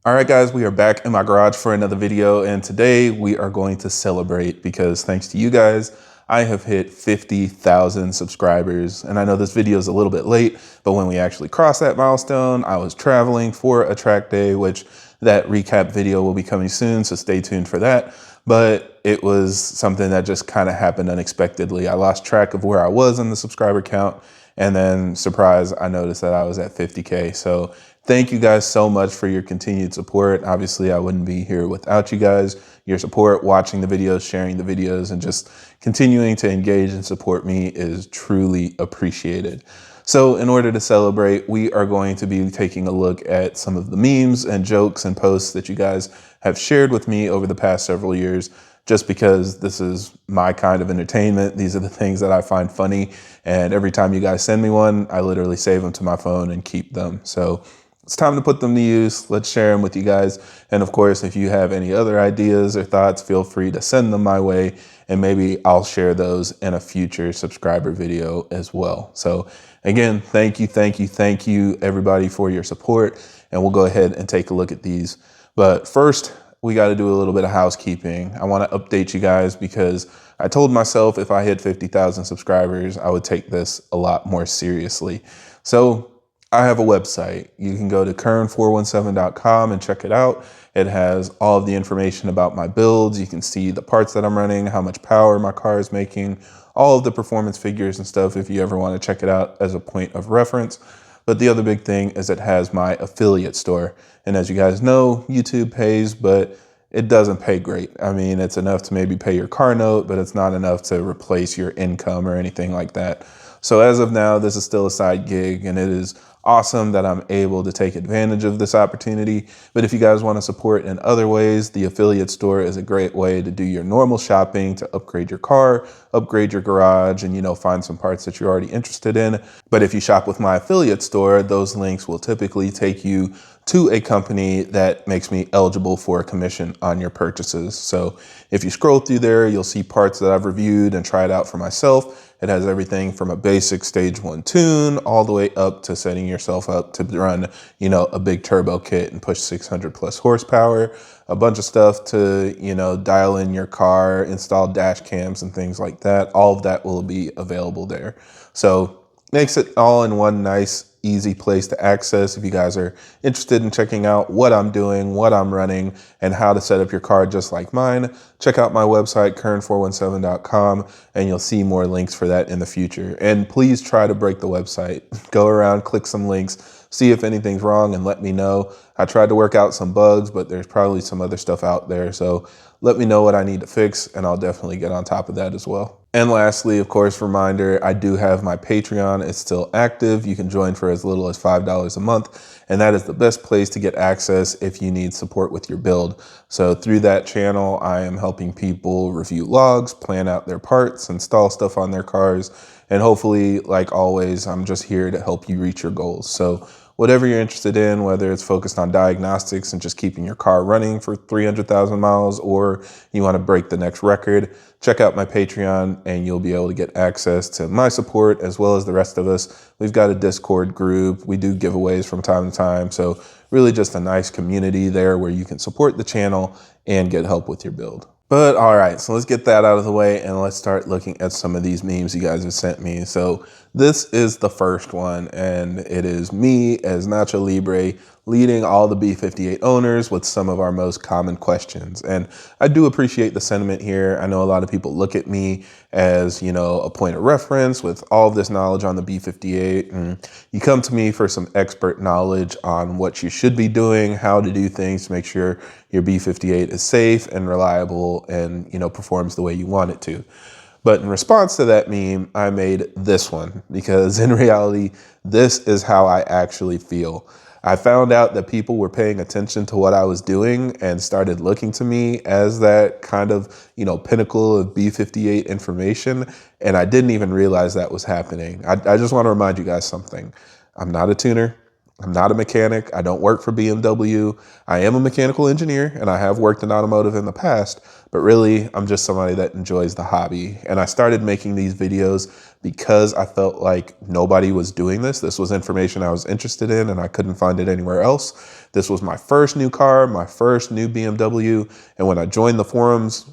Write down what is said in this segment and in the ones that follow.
All right, guys, we are back in my garage for another video, and today we are going to celebrate because thanks to you guys, I have hit 50,000 subscribers. And I know this video is a little bit late, but when we actually crossed that milestone, I was traveling for a track day, which that recap video will be coming soon, so stay tuned for that. But it was something that just kind of happened unexpectedly. I lost track of where I was in the subscriber count, and then surprise, I noticed that I was at 50K. So thank you guys so much for your continued support. Obviously, I wouldn't be here without you guys, your support, watching the videos, sharing the videos, and just continuing to engage and support me is truly appreciated. So in order to celebrate, we are going to be taking a look at some of the memes and jokes and posts that you guys have shared with me over the past several years, just because this is my kind of entertainment. These are the things that I find funny. And every time you guys send me one, I literally save them to my phone and keep them. So it's time to put them to use. Let's share them with you guys. And of course, if you have any other ideas or thoughts, feel free to send them my way. And maybe I'll share those in a future subscriber video as well. So again, thank you, everybody, for your support. And we'll go ahead and take a look at these. But first, we got to do a little bit of housekeeping. I want to update you guys because I told myself if I hit 50,000 subscribers, I would take this a lot more seriously. So I have a website. You can go to K.E.R.N417.com and check it out. It has all of the information about my builds. You can see the parts that I'm running, how much power my car is making, all of the performance figures and stuff if you ever want to check it out as a point of reference. But the other big thing is it has my affiliate store. And as you guys know, YouTube pays, but it doesn't pay great. I mean, it's enough to maybe pay your car note, but it's not enough to replace your income or anything like that. So as of now, this is still a side gig, and it is awesome that I'm able to take advantage of this opportunity. But if you guys want to support in other ways, the affiliate store is a great way to do your normal shopping, to upgrade your car, upgrade your garage, and, you know, find some parts that you're already interested in. But if you shop with my affiliate store, those links will typically take you to a company that makes me eligible for a commission on your purchases. So if you scroll through there, you'll see parts that I've reviewed and tried out for myself. It has everything from a basic stage 1 tune all the way up to setting yourself up to run, you know, a big turbo kit and push 600 plus horsepower, a bunch of stuff to, you know, dial in your car, install dash cams and things like that. All of that will be available there. So makes it all in one nice, easy place to access if you guys are interested in checking out what I'm doing, what I'm running, and how to set up your car just like mine. Check out my website, Kern417.com, and you'll see more links for that in the future. And please try to break the website. Go around, click some links, see if anything's wrong, and let me know. I tried to work out some bugs, but there's probably some other stuff out there. So let me know what I need to fix, and I'll definitely get on top of that as well. And lastly, of course, reminder, I do have my Patreon. It's still active. You can join for as little as $5 a month. And that is the best place to get access if you need support with your build. So through that channel, I am helping people review logs, plan out their parts, install stuff on their cars. And hopefully, like always, I'm just here to help you reach your goals. So whatever you're interested in, whether it's focused on diagnostics and just keeping your car running for 300,000 miles, or you want to break the next record, check out my Patreon and you'll be able to get access to my support as well as the rest of us. We've got a Discord group. We do giveaways from time to time. So really just a nice community there where you can support the channel and get help with your build. But all right, so let's get that out of the way and let's start looking at some of these memes you guys have sent me. So this is the first one, and it is me as Nacho Libre leading all the B58 owners with some of our most common questions. And I do appreciate the sentiment here. I know a lot of people look at me as, you know, a point of reference with all of this knowledge on the B58, and you come to me for some expert knowledge on what you should be doing, how to do things to make sure your B58 is safe and reliable and, you know, performs the way you want it to. But in response to that meme, I made this one because in reality, this is how I actually feel. I found out that people were paying attention to what I was doing and started looking to me as that kind of, you know, pinnacle of B58 information. And I didn't even realize that was happening. I just want to remind you guys something. I'm not a tuner. I'm not a mechanic. I don't work for BMW. I am a mechanical engineer and I have worked in automotive in the past, but really I'm just somebody that enjoys the hobby. And I started making these videos because I felt like nobody was doing this. This was information I was interested in and I couldn't find it anywhere else. This was my first new car, my first new BMW. And when I joined the forums,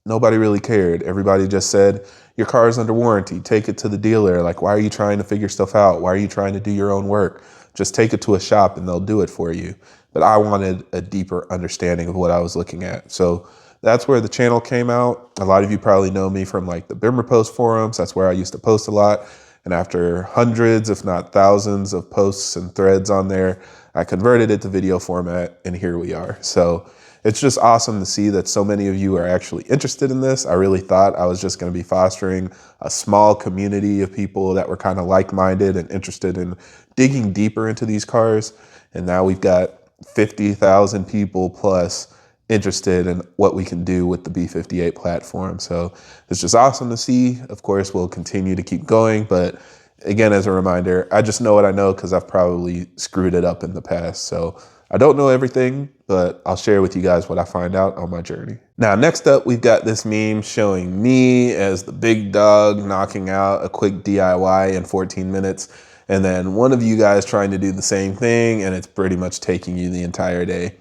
nobody really cared. Everybody just said, your car is under warranty. Take it to the dealer. Like, why are you trying to figure stuff out? Why are you trying to do your own work? Just take it to a shop and they'll do it for you. But I wanted a deeper understanding of what I was looking at. So that's where the channel came out. A lot of you probably know me from like the Bimmer Post forums. That's where I used to post a lot. And after hundreds, if not thousands of posts and threads on there, I converted it to video format and here we are. So it's just awesome to see that so many of you are actually interested in this. I really thought I was just going to be fostering a small community of people that were kind of like-minded and interested in digging deeper into these cars. And now we've got 50,000 people plus interested in what we can do with the B58 platform. So it's just awesome to see. Of course, we'll continue to keep going. But again, as a reminder, I just know what I know because I've probably screwed it up in the past. So I don't know everything, but I'll share with you guys what I find out on my journey. Now, next up, we've got this meme showing me as the big dog knocking out a quick DIY in 14 minutes. And then one of you guys trying to do the same thing, and it's pretty much taking you the entire day.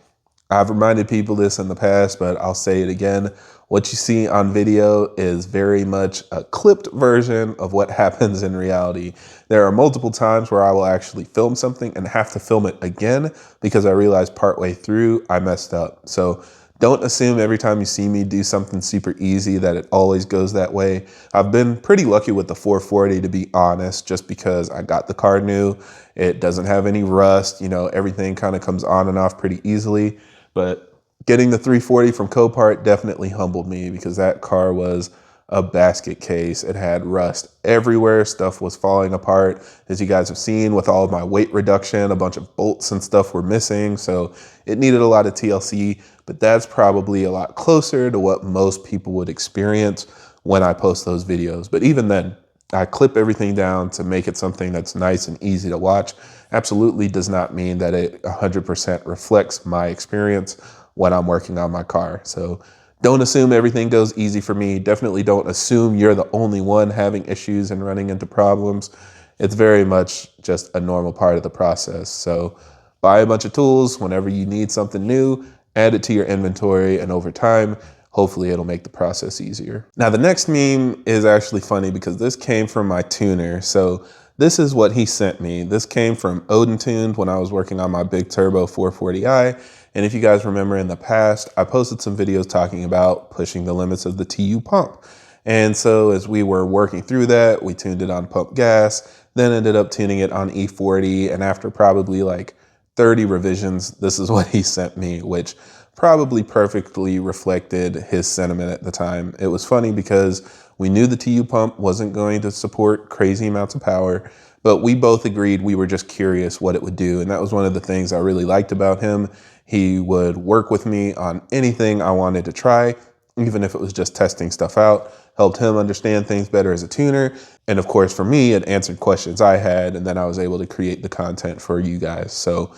I've reminded people this in the past, but I'll say it again. What you see on video is very much a clipped version of what happens in reality. There are multiple times where I will actually film something and have to film it again because I realized partway through I messed up. So don't assume every time you see me do something super easy that it always goes that way. I've been pretty lucky with the 440, to be honest, just because I got the car new. It doesn't have any rust, you know, everything kind of comes on and off pretty easily. But getting the 340 from Copart definitely humbled me because that car was a basket case. It had rust everywhere. Stuff was falling apart. As you guys have seen with all of my weight reduction, a bunch of bolts and stuff were missing. So it needed a lot of TLC, but that's probably a lot closer to what most people would experience when I post those videos. But even then, I clip everything down to make it something that's nice and easy to watch. Absolutely does not mean that it 100% reflects my experience when I'm working on my car. So don't assume everything goes easy for me. Definitely don't assume you're the only one having issues and running into problems. It's very much just a normal part of the process. So buy a bunch of tools whenever you need something new, add it to your inventory, and over time, hopefully it'll make the process easier. Now the next meme is actually funny because this came from my tuner. So this is what he sent me. This came from Odin Tuned when I was working on my big turbo 440i. And if you guys remember in the past, I posted some videos talking about pushing the limits of the TU pump. And so as we were working through that, we tuned it on pump gas, then ended up tuning it on E40. And after probably like 30 revisions, this is what he sent me, which probably perfectly reflected his sentiment at the time. It was funny because we knew the TU pump wasn't going to support crazy amounts of power, but we both agreed we were just curious what it would do. And that was one of the things I really liked about him. He would work with me on anything I wanted to try, even if it was just testing stuff out, helped him understand things better as a tuner. And of course, for me, it answered questions I had, and then I was able to create the content for you guys. So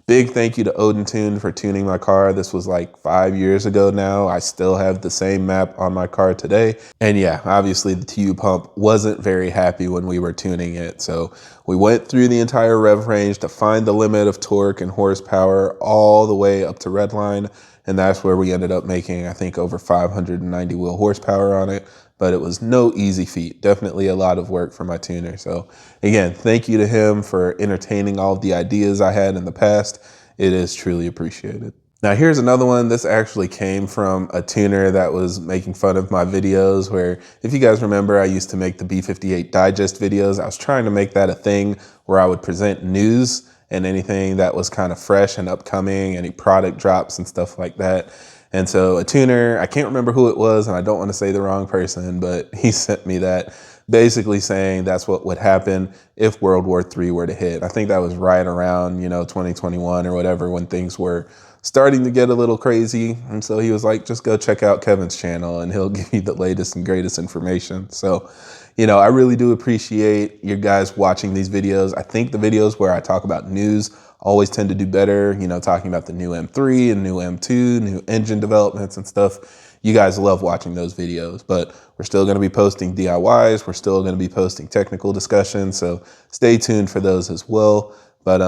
big thank you to Odin Tune for tuning my car. This was like 5 years ago now. I still have the same map on my car today. And yeah, obviously the TU pump wasn't very happy when we were tuning it. So we went through the entire rev range to find the limit of torque and horsepower all the way up to redline. And that's where we ended up making, I think, over 590 wheel horsepower on it. But it was no easy feat. Definitely a lot of work for my tuner. So again, thank you to him for entertaining all of the ideas I had in the past. It is truly appreciated. Now here's another one. This actually came from a tuner that was making fun of my videos where, if you guys remember, I used to make the B58 digest videos. I was trying to make that a thing where I would present news and anything that was kind of fresh and upcoming, any product drops and stuff like that. And so a tuner, I can't remember who it was, and I don't want to say the wrong person, but he sent me that, basically saying that's what would happen if World War III were to hit. I think that was right around, 2021 or whatever, when things were starting to get a little crazy. And so he was like, just go check out Kevin's channel and he'll give you the latest and greatest information. So, I really do appreciate you guys watching these videos. I think the videos where I talk about news always tend to do better, you know, talking about the new M3 and new M2, new engine developments and stuff. You guys love watching those videos, but we're still going to be posting DIYs. We're still going to be posting technical discussions. So stay tuned for those as well. But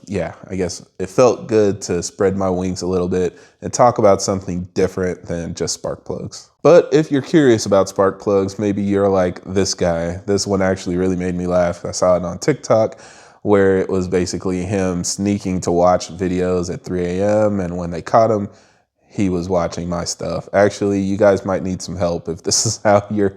yeah, I guess it felt good to spread my wings a little bit and talk about something different than just spark plugs. But if you're curious about spark plugs, maybe you're like this guy. This one actually really made me laugh. I saw it on TikTok where it was basically him sneaking to watch videos at 3 a.m. And when they caught him, he was watching my stuff. Actually, you guys might need some help if this is how you're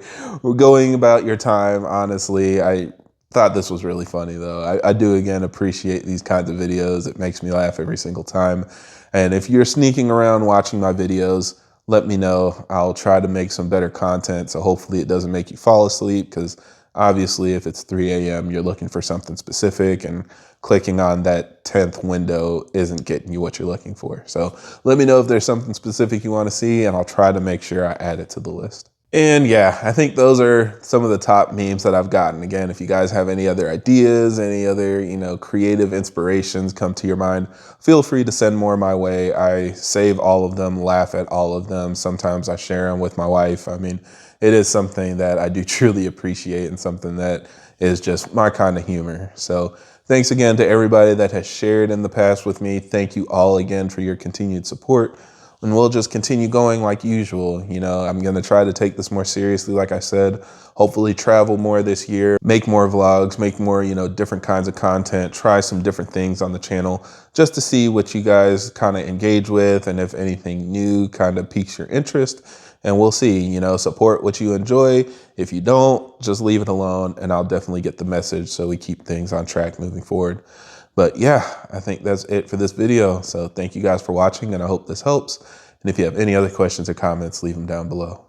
going about your time. Honestly, I thought this was really funny though. I do again appreciate these kinds of videos. It makes me laugh every single time. And if you're sneaking around watching my videos, let me know. I'll try to make some better content. So hopefully it doesn't make you fall asleep, because obviously if it's 3 a.m., you're looking for something specific, and clicking on that 10th window isn't getting you what you're looking for. So let me know if there's something specific you want to see, and I'll try to make sure I add it to the list. And yeah, I think those are some of the top memes that I've gotten. Again, if you guys have any other ideas, any other, you know, creative inspirations come to your mind, feel free to send more my way. I save all of them, laugh at all of them. Sometimes I share them with my wife. I mean, it is something that I do truly appreciate, and something that is just my kind of humor. So thanks again to everybody that has shared in the past with me. Thank you all again for your continued support. And we'll just continue going like usual. You know, I'm going to try to take this more seriously, like I said, hopefully travel more this year, make more vlogs, make more, you know, different kinds of content, try some different things on the channel just to see what you guys kind of engage with, and if anything new kind of piques your interest. And we'll see, you know, support what you enjoy. If you don't, just leave it alone, and I'll definitely get the message so we keep things on track moving forward. But yeah, I think that's it for this video. So thank you guys for watching, and I hope this helps. And if you have any other questions or comments, leave them down below.